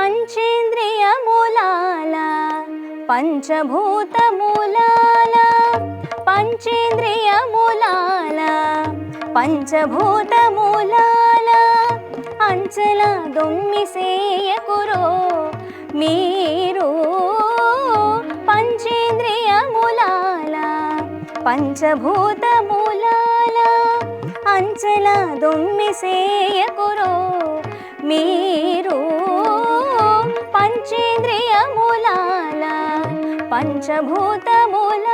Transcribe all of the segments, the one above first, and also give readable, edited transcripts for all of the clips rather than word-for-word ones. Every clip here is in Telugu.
పంచేంద్రియములాల పంచభూతములాల పంచేంద్రియములాల పంచభూతములాల అంచల దొమ్మిసేయకురో మీరు పంచేంద్రియములాల పంచభూతములాల అంచల దొమ్మిసేయకురో మీరు పంచేంద్రియములాల పంచభూతములాల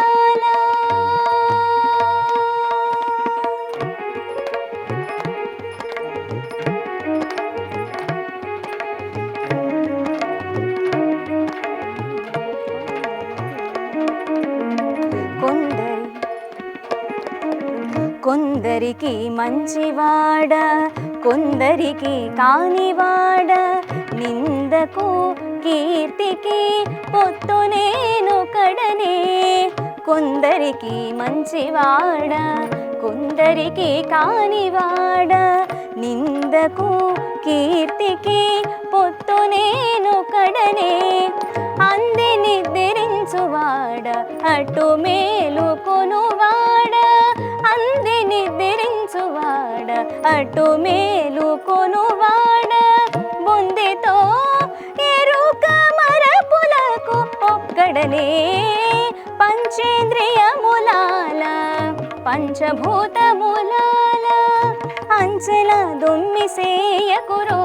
కొందరికి మంచివాడ కొందరికి కానివాడ నిందకు కీర్తికి పొత్తు నేను కడనే కొందరికి మంచివాడ కొందరికి కానివాడ నిందకు కీర్తికి పొత్తు నేను కడనే అంది నిద్రించువాడ అటు మేలుకొనువాడ అంది నిద్రించువాడ అటు మేలుకొనువాడ బొందితో ఎరుక మరపులకు ఒక్కడనే పంచేంద్రియములాల పంచభూతములాల అంచెల దొమ్మిసేయకురో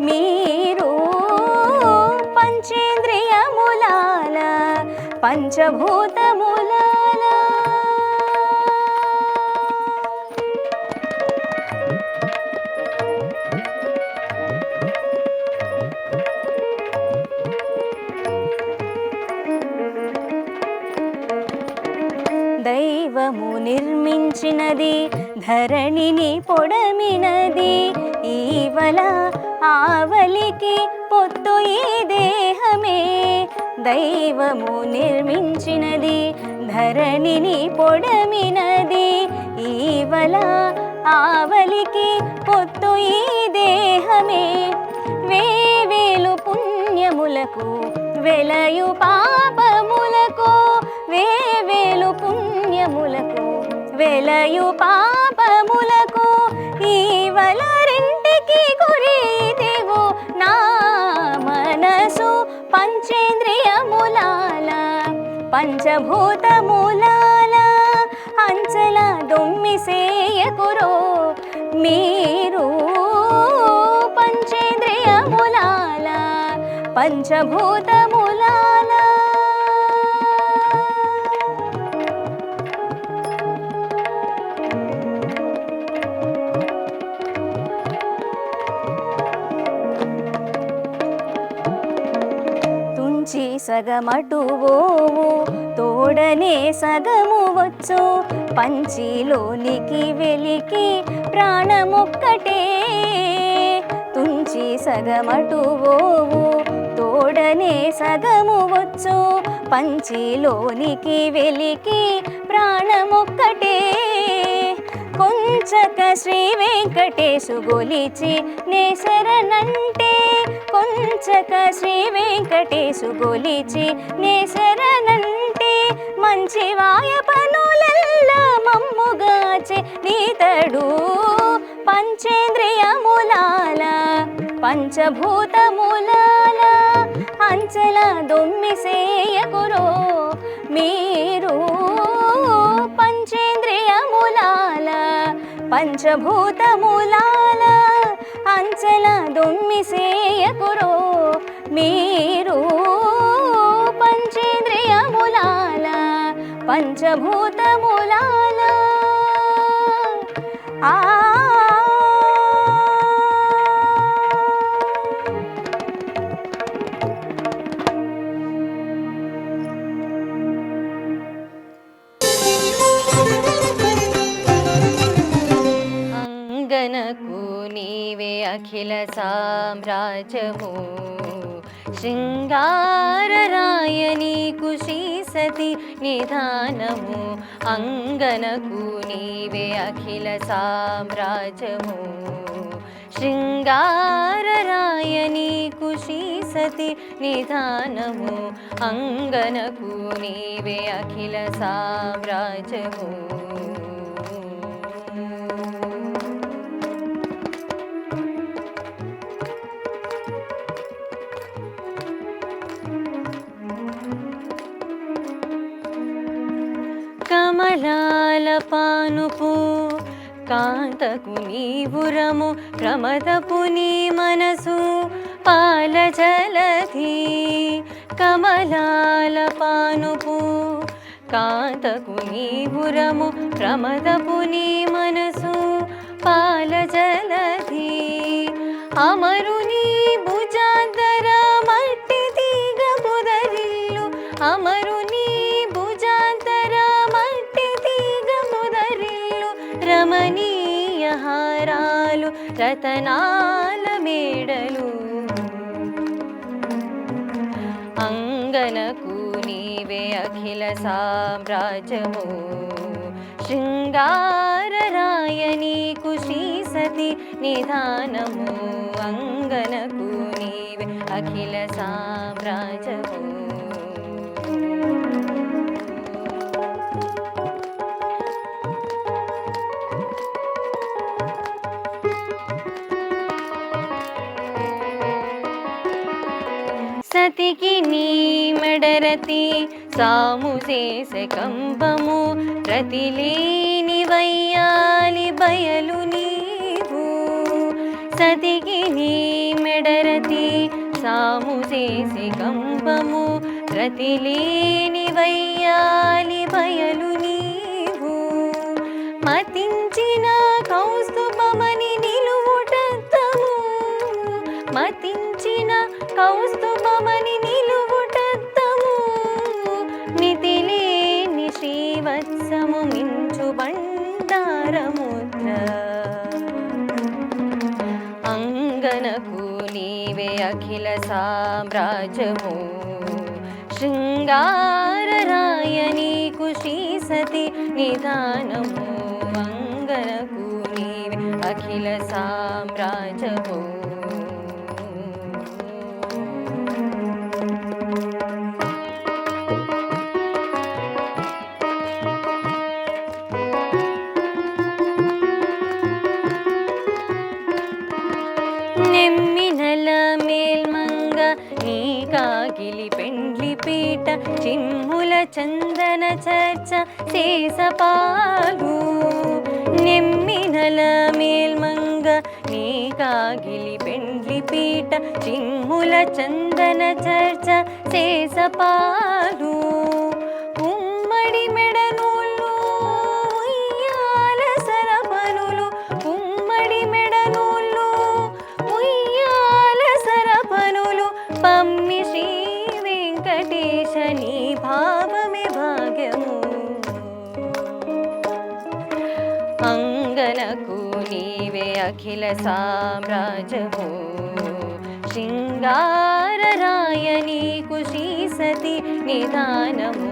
మీరు పంచేంద్రియములాల పంచభూతములాల దైవము నిర్మించినది ధరణిని పొడమినది ఈవల ఆవలికి పొత్తు ఈ దేహమే దైవము నిర్మించినది ధరణిని పొడమినది ఈవల ఆవలికి పొత్తు ఈ దేహమే వేవేలు పుణ్యములకు వెలయు పాపములకు వేవేలు పుణ్యములకు వెలయు పాపములకు ఈవల రెంటికి గురిదేవు నా మనసు పంచేంద్రియములాల పంచభూతములాల అంచల దొమ్మిసేయకురో మీరు పంచేంద్రియములాల పంచభూతములాల సగమటువోవు తోడనే సగము వచ్చు పంచిలోనికి వెలికి ప్రాణమొక్కటే తుంచి సగమటువోవు తోడనే సగము వచ్చు పంచిలోనికి వెలికి ప్రాణమొక్కటే కొంచక శ్రీ వెంకటేశు గొలిచి నేసరనంటే కొంచక శ్రీ వెంకటేశు గొలిచి నేసరనంటే మంచివాయ పనులెల్లా మమ్ముగాచే నీతడు పంచేంద్రియములాల పంచభూతములాల అంచల దొమ్మిసేయకురో మీరు పంచేంద్రియములాల పంచభూతములాల అంచల దొమ్మిసేయకురో మీరు పంచేంద్రియములాల పంచభూతములాల అంగనకు నీవే అఖిల సామ్రాజ్యము శృంగారరాయ నీకు శ్రీసతి నిధానము అంగనకు నీవే అఖిల సామ్రాజ్యము శృంగారరాయ నీకు శ్రీ సతి నిధానము అంగనకు నీవే అఖిల సామ్రాజ్యము కమలాల పానుపు కాంతకు నీవురము ప్రమదపు నీ మనసు పాల జలధి కమలాల పానుపు కాంతకు నీవురము ప్రమదపు నీ మనసు పాల జలధి అమరుని భుజాంతర మట్టి తీగ బుదరిల్లు అమరుని భుజాంతర మట్టి తీగ బుదరిల్లు రమణీయ హారాలు రతనాల మేడలు అంగనకు నీవే అఖిల సామ్రాజ్యము శృంగారరాయ నీకు శ్రీ సతి నిధానము అంగనకు నీవే అఖిల సామ్రాజ్యము సతికి నీ మెడరతి సాము చేసే కంబము ప్రతిలేని వయ్యాలి బయలు నీవు సతికి నీ మెడరతి సాము చేసే కంబము ప్రతిలేని వయ్యాలి బయలు నీవు మతించిన కౌస్తుభమని నిలువుటత్తము మతించిన కౌస్తుభమని నిలువుటత్తము మితిలేని శ్రీవత్సము మించు బండారముద్ర అంగనకు నీవే అఖిల సామ్రాజ్యము శృంగారరాయ నీకు శ్రీ సతి నిధానము అంగనకు నీవే అఖిల సామ్రాజ్యము నెమ్మినల మేల్మంగ నీ కాగిలి పెండ్లి పీట చిమ్ముల చందన చర్చ శేషపాలు నెమ్మినల మేల్మంగ నీ కాగిలి పెండ్లి పీట చిమ్ముల చందన చర్చ శేషపాలు ఉమ్మడి మెడనూళ్ళు ఉయ్యాల సరపనులు ఉమ్మడి మెడనూళ్ళు ఉయ్యాల సరపనులు పమ్మి శ్రీ వెంకటేశ నీ భావమే భాగ్యము అంగనకు నీవే అఖిల సామ్రాజ్యము శృంగారరాయ నీకు శ్రీ సతి నిధానము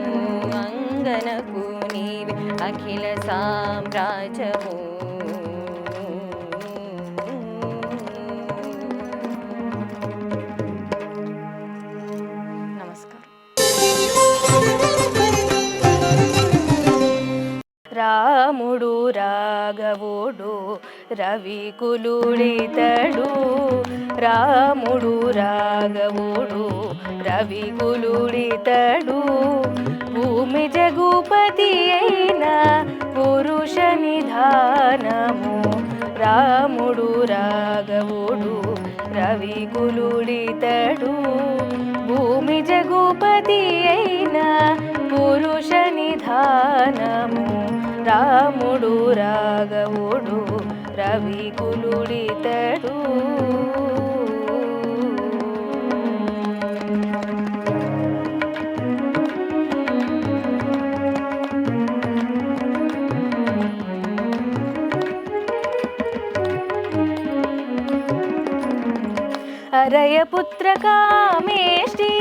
అంగనకు నీవే అఖిల సామ్రాజ్యము రాముడు రాఘవుడు రవికులుడితడు రాముడు రాఘవుడు రవికులుడితడు భూమి జగుపతి అయిన పురుష నిధానము రాముడు రాఘవుడు రవికులుడితడు భూమి జగుపతి అయిన పురుష నిధానము రాముడు రాఘవుడు రవికులుడితడు అరయపుత్ర కామేష్టి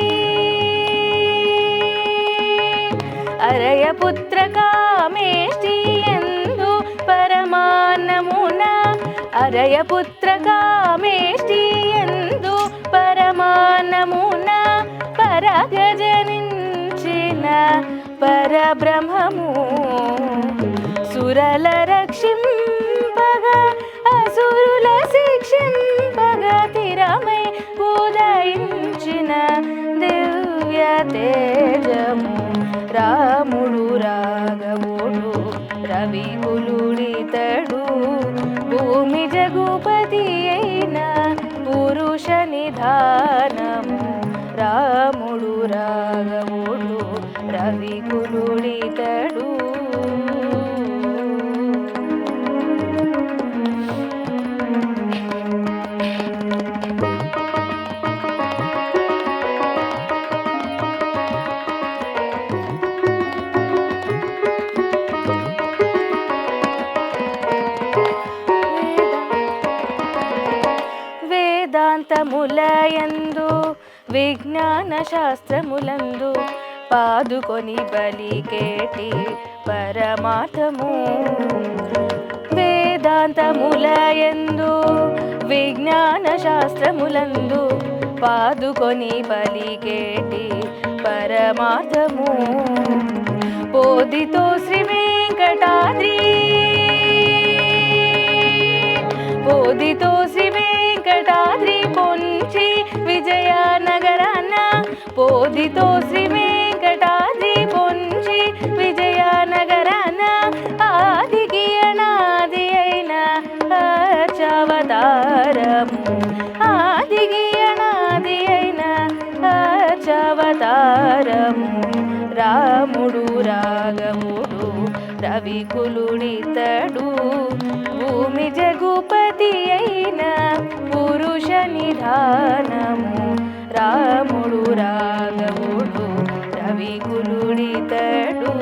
అరయపుత్ర కామేష్టి ఎందు పరమాన్నమున అరయపుత్ర కామేష్టి ఎందు పరమాన్నమున పరబ్రహ్మమున పరగజనించిన పరబ్రహ్మము సురల రక్షింపగ అసురుల శిక్షింపగ తిరమై ఉదయించిన దివ్య తేజము రాముడు రాఘవుడు రవికులుడితడు భూమి జగుపతి అయిన పురుష నిధానము రాముడు రాఘవుడు రవికులుడితడు వేదాంతములయందు విజ్ఞాన శాస్త్రములందు పాదుకొని బలికేటి పరమార్థము వేదాంతములయందు విజ్ఞాన శాస్త్రములందు పాదుకొని బలికేటి పరమార్థము పోదితో శ్రీ వెంకటాద్రి పోదితో శ్రీ వెంకటాద్రి పొంచి విజయనగరాన పోదితో శ్రీ వెంకటాద్రి పొంచి విజయనగరాన ఆదికి అనాది అయిన అర్చావతారము ఆదికి అనాది అయిన అర్చావతారము రాముడు రాఘవుడు రవికులుడితడు భూమి జగుపతి అయిన పురుష నిధానము రాముడు రాఘవుడు రవికులుడితడు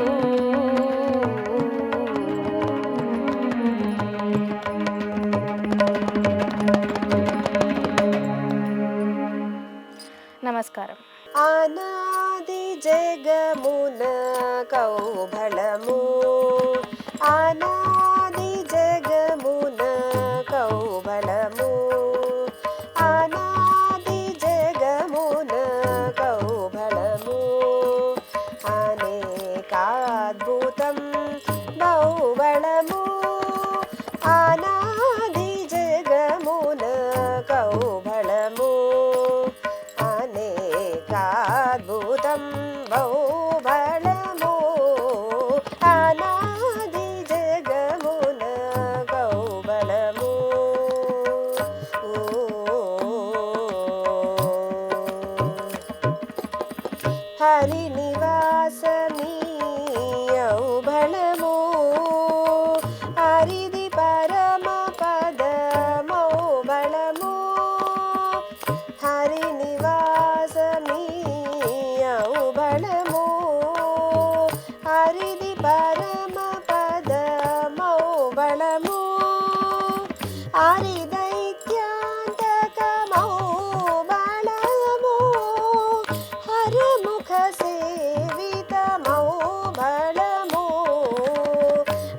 నమస్కారం. ఆనాది జగమున కౌభళము ఆనాది జగమున కౌభళము ఆనాది జగమున కౌభళము అనేకాద్భుతం బహుబలము ఆనాది జగమున కౌభళము అనేకాద్భుతం బహుబలము అనాది జగమున కౌబలము హరి నివాసమీ ఔబలము హరిది పరమ పదమౌబలము హరి నివాసమీ ఔబలము హరిది పరమ పదమౌబలము హరిదైత్యాంతకమౌబలము హరముఖ సేవితమౌబలము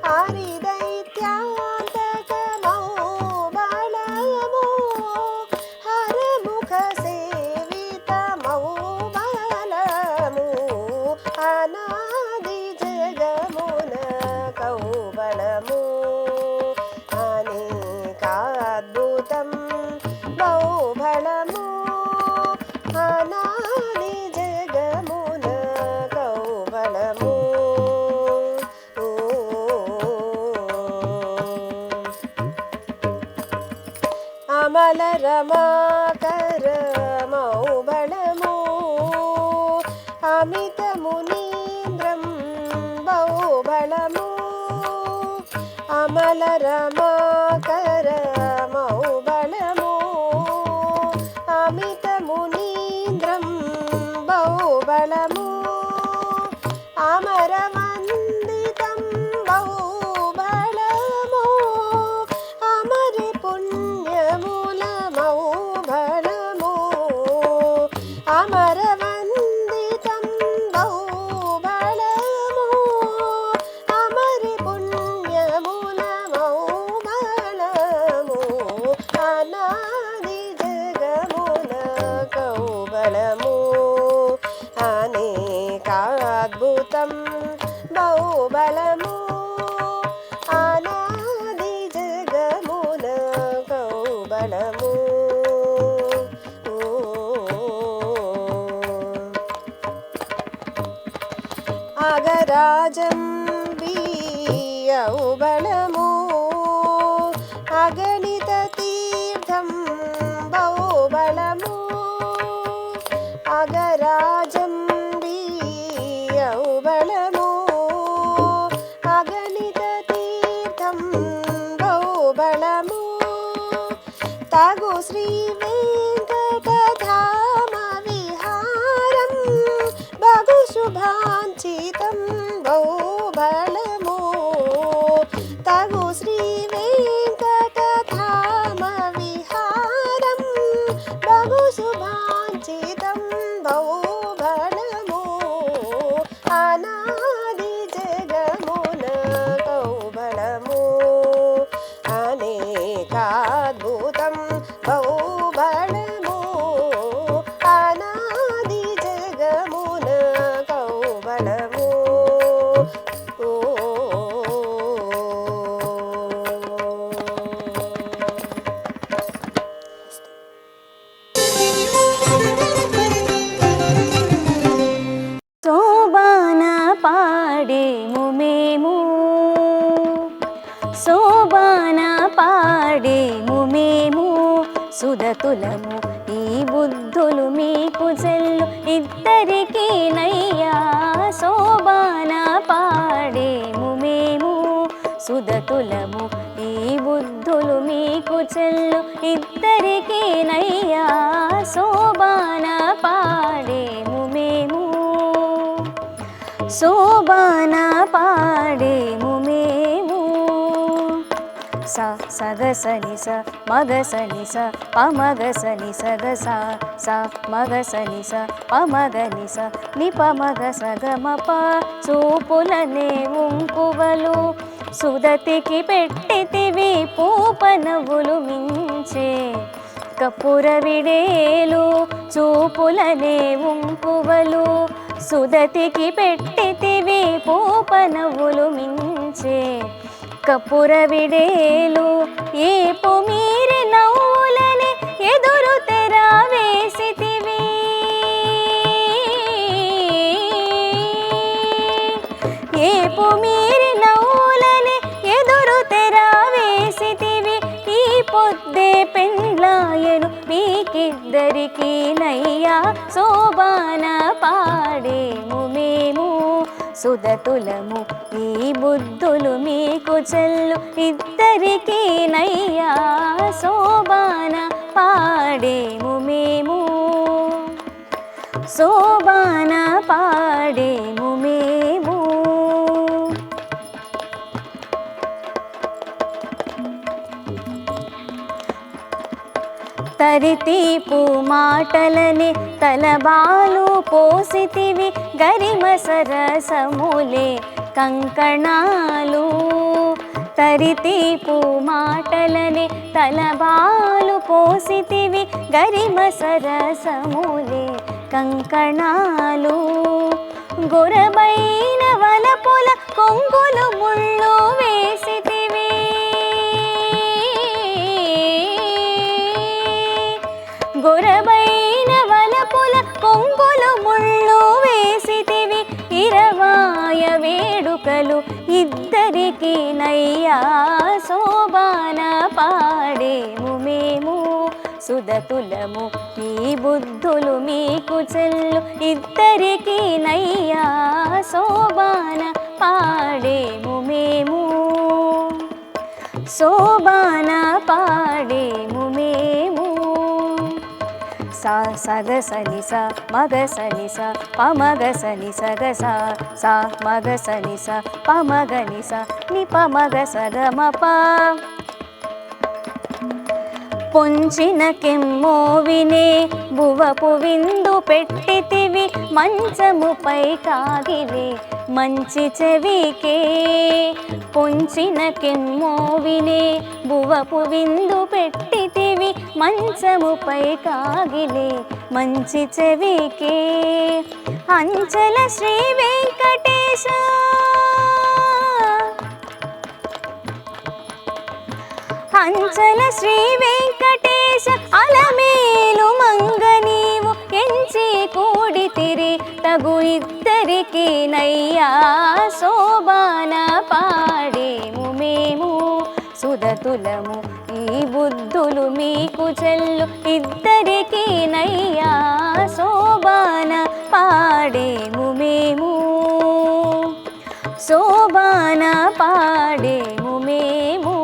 హరిదైత్యాంతకమౌబలము హరముఖ సేవితమౌబలము అనాది జగమున కౌబలము అనేకాద్భుతం బహుబలము అనాది జగమున కౌబలము అమల రమాకర మౌబలము అమిత మునీంద్రం బహుబలము అమల రమాకర మౌబలము అమిత మునీంద్రం బహుబలము అమరవందితం బహుబలము అమరి పుణ్యముల మౌబలము అమరవందితం బహుబలము అమరి పుణ్యముల మౌబలము అనాది జగమున కౌ కౌబలము అనాది జగమున కౌబలము అగరాజం బియ్యౌబలము అగణిత తీర్థం బౌబలము అగరాజం బియ్యౌబలము అగణిత తీర్థం బౌబలము తగు శ్రీ వెంకటధామ విహారం బగు శుభాంచితం బౌబలము తగు శ్రీ వెంకటధామ విహారం బగు శుభాంచితం బౌబలము అనాది జగమున కౌబలము అనేకాద్భుతం బౌబలము అనాది జగమున కౌబలము శోభాన పాడేము మేము శోభాన పాడేము మేము సుదతులము ఈ బుద్ధులు మీకు చెల్లు ఇద్దరికీ నయ్యా శోభాన పాడేము మేము సుదతులము ఈ బుద్ధులు మీకు చెల్లు ఇద్దరికీ నయ్యా శోభాన పాడేము మేము శోభాన పాడేము మేము స సగసని స మగసని స పమగసని సగస స మగసని స పమగని స నిపమగ సగమప చూపులనే ఉంకువలు సుదతికి పెట్టితివి పూపనవులు మించే కపుర విడేలు చూపులనే ఉంకువలు సుదతికి పెట్టితివి పూపనవులు మించే కపుర విడేలు ఏపు మీరి నవ్వులని ఎదురు తెర వేసితివి ఏపు మీరి నవ్వులని ఎదురు తెర వేసితివి ఈ పొద్దే పెండ్లాయను మీకిద్దరికీ నయ్యా శోభాన పాడేము మేము సుదతులము ఈ బుద్ధులు మీకు చెల్లు ఇద్దరికీ నయ్యా శోభాన పాడేము మేము శోభాన పాడేము మేము తరితీపు మాటలని తలబాలు పోసితివి గరిమ సరసములే కంకణాలు తరితీపు మాటలని తలబాలు పోసితివి గరిమ సరసములే కంకణాలు గొరబైన వలపుల కొంగులు ముళ్ళు వేసితివి గొరబైన వలపుల కొంగులు ముళ్ళు వేసితివి ఇరవాయ వేడుకలు ఇద్దరికీ నయ్యా శోభాన పాడేము మేము సుదతులము ఈ బుద్ధులు మీకు చెల్లు ఇద్దరికీ నయ్యా శోభాన పాడేము మేము శోభాన పాడేము మేము సా సగసని స మగసని స పమగసని సగస సా మగసని స పమగని స నిపమగ సగమప పొంచిన కెమ్మోవినే బువపు విందు పెట్టితివి మంచముపై కాగిలే మంచి చెవికే పొంచిన కెమ్మోవినే బువపు విందు పెట్టితివి మంచముపై కాగిలే మంచి చెవికే అంచల శ్రీ వెంకటేశ అంచల శ్రీ వెంకటేశ అలమేలు మంగ నీవు ఎంచి కూడితిరి తగు ఇద్దరికి నయ్యా శోభాన పాడేము మేము సుదతులము ఈ బుద్ధులు మీకు చెల్లు ఇద్దరికి నయ్యా శోభాన పాడేము మేము శోభాన పాడేము మేము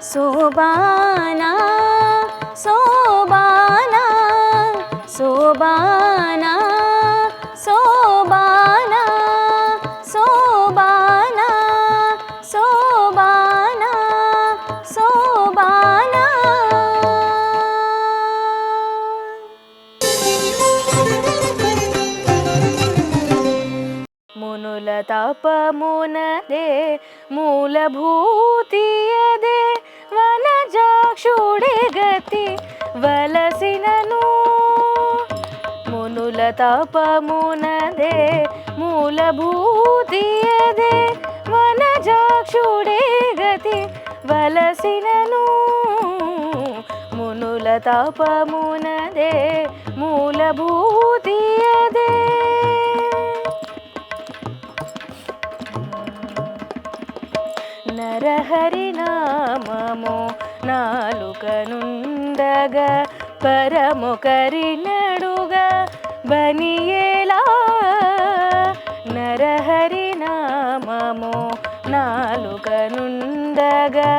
శోభానా శోభానా శోభానా శోభానా శోభానా శోభానా శోభానా మునుల తపమునదే మూలభూతియదే వనజాక్షుడే గతి వలసినను మునుల తపమునదే మూలభూతియదే వనజాక్షుడే గతి వలసినను మునుల తపమునదే మూలభూతియదే నరహరి నామము నాలుకనుండగా పరముకరినడుగా బనియేలా నరహరి నామము నాలుకనుండగా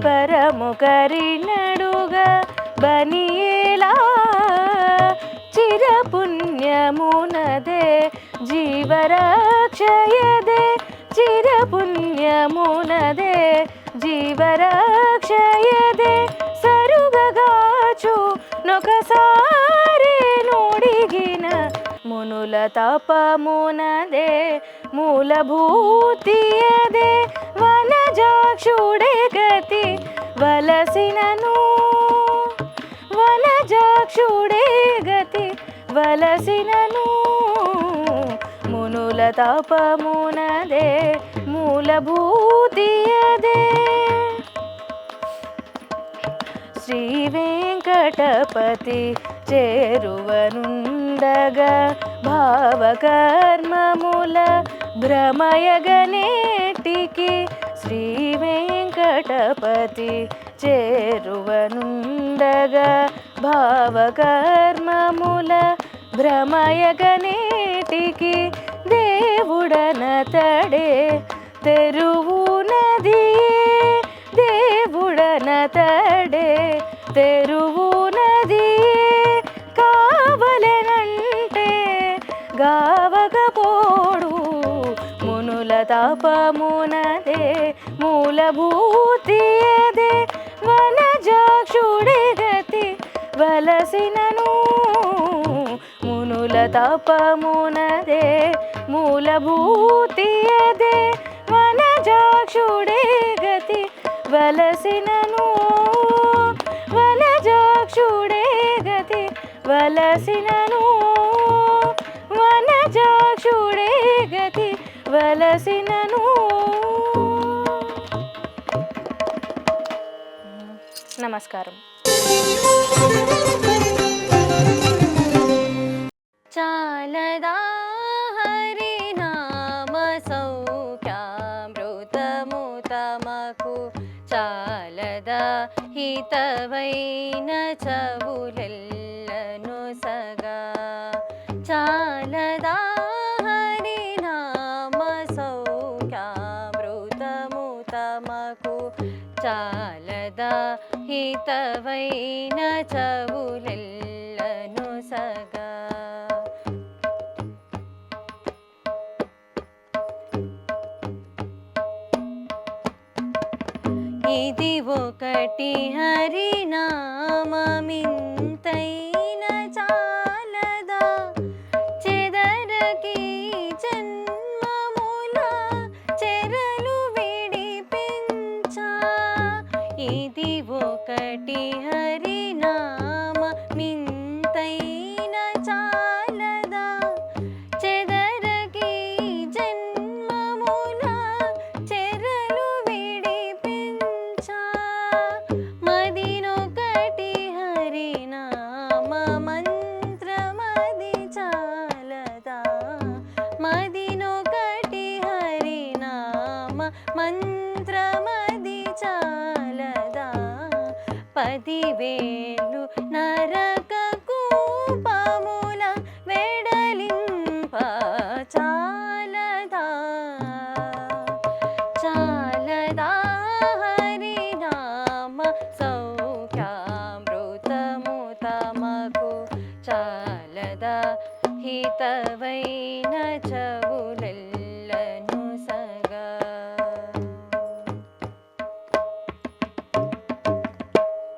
పరముకరినడుగా బనియేలా చిరపుణ్యమునదే జీవరక్షయదే చిరపుణ్యమునదే జీవరక్షయదే సరుగగాచు నొకసారి నుడిగిన మునుల తపమునదే మూలభూతియదే వనజాక్షుడే గతి వలసినను వనజాక్షుడే గతి వలసినను మునుల తపమునదే మూలభూతియదే శ్రీ వెంకటపతి చేరువనుండగా భావకర్మముల భ్రమయగనేటికి శ్రీ వెంకటపతి చేరువనుండగా భావకర్మముల భ్రమయగనేటికి దేవుడనతడే తెరువునది దేవుడనతడే తెరువునది కావలెనంటే గావకపోడు మునుల తపమునదే మూలభూతియదే వనజాక్షుడే గతి వలసినను మునుల తపమునదే మూలభూతియదే వనజాక్షుడే గతి వలసినను వనజాక్షుడే గతి వలసినను వనజాక్షుడే గతి వలసినను. నమస్కారం. చాలదా హరినామ సౌఖ్యామృతము తమకు చాలదా హితవైన చవులెల్లను సగా చాలదా హరినామ సౌఖ్యామృతము తమకు చాలదా హితవైన చవులెల్లను సగా ఇది ఒకటి హరినామమింతైన చాలదా చెదరకి జన్మముల చెరలు విడిపించా ఇది ఒకటి హరినామమింతైన చాలదా చెదరకి జన్మముల చెరలు విడిపించా మంత్రమది చాలదా మదినొకటి హరినామ మంత్రమది చాలదా 10,000 నరక కూపముల వెడలింప చాలదా చాలదా హరినామ సౌఖ్యామృతము తమకు చాలదా హితవైన చెవులెల్లను సగా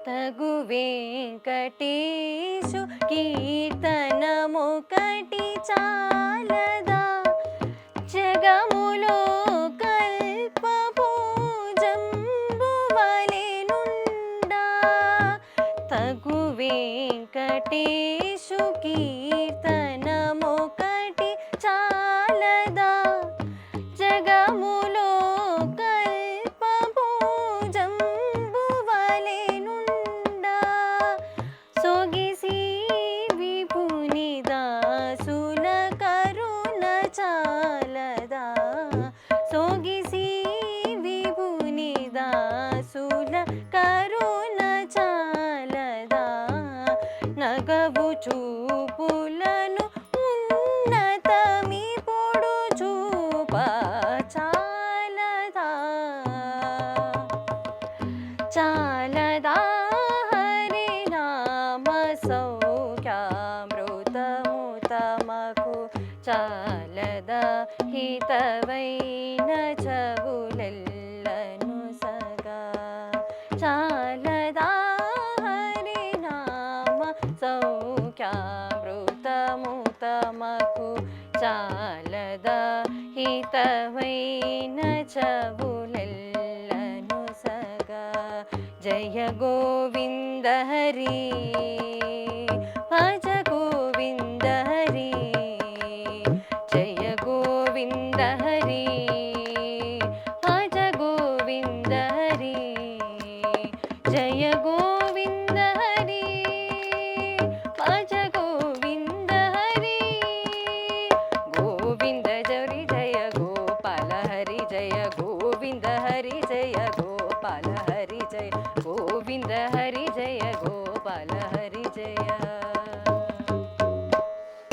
తగు వెంకటేశు కీర్తనమొకటి చాలదా జగములో కల్పపూజంబువలెనుండా తగు వెంకటేశు కీర్తనమొకటి చాలదా జగములో కల్పపూజంబువలెనుండా సొగిసి విభుని దాసుల కరుణ చాలదా సొగిసి విభుని దాసుల కరుణ చాలదా నగవు చూపులను ఉన్నతమి పొడు చూప చాలదా చాలదా హరినామ సౌఖ్యామృతము తమకు చాలదా హితవైన చెవులెల్లను సగా చాలదా హరినామ సౌఖ్యామృతము తమకు చాలదా హితవైన చెవులెల్లను సగా జయ గోవింద హరి